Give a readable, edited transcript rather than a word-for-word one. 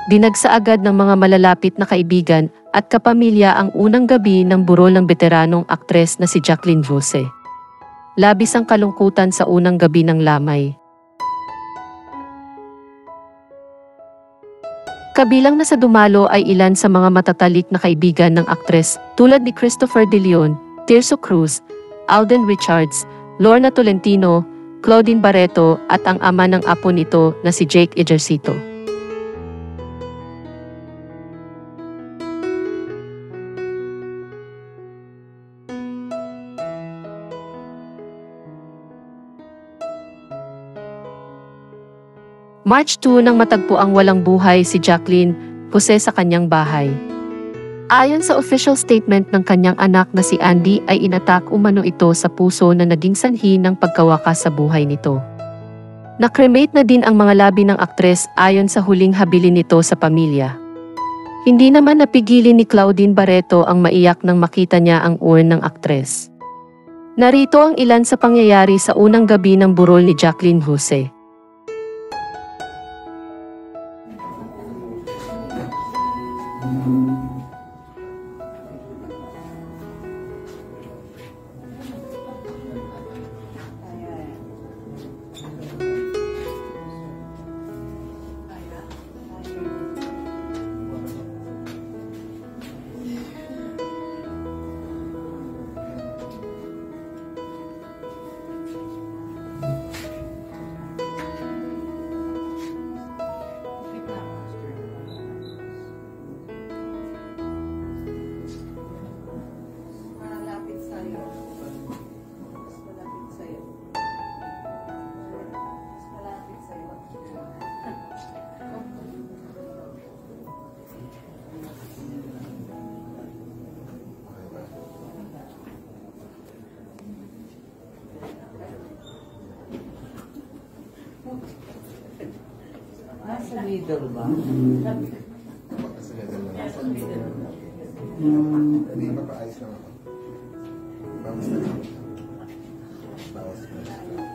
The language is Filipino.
Dinagsa agad ng mga malalapit na kaibigan at kapamilya ang unang gabi ng burol ng veteranong aktres na si Jacqueline Vuce. Labis ang kalungkutan sa unang gabi ng lamay. Kabilang na sa dumalo ay ilan sa mga matatalik na kaibigan ng aktres tulad ni Christopher De Leon, Tirso Cruz, Alden Richards, Lorna Tolentino, Claudine Barreto at ang ama ng apo nito na si Jake Ejercito. March 2 nang matagpo ang walang buhay si Jacqueline Vuce sa kanyang bahay. Ayon sa official statement ng kanyang anak na si Andy ay inatak umano ito sa puso na naging sanhi ng pagkawakas sa buhay nito. Na-cremate na din ang mga labi ng aktres ayon sa huling habilin nito sa pamilya. Hindi naman napigilin ni Claudine Barreto ang maiyak nang makita niya ang urn ng aktres. Narito ang ilan sa pangyayari sa unang gabi ng burol ni Jacqueline Vuce. Nasa middle ba? Nasa middle. Hindi ba paayos naman ako? Bawas na rin. Bawas na rin.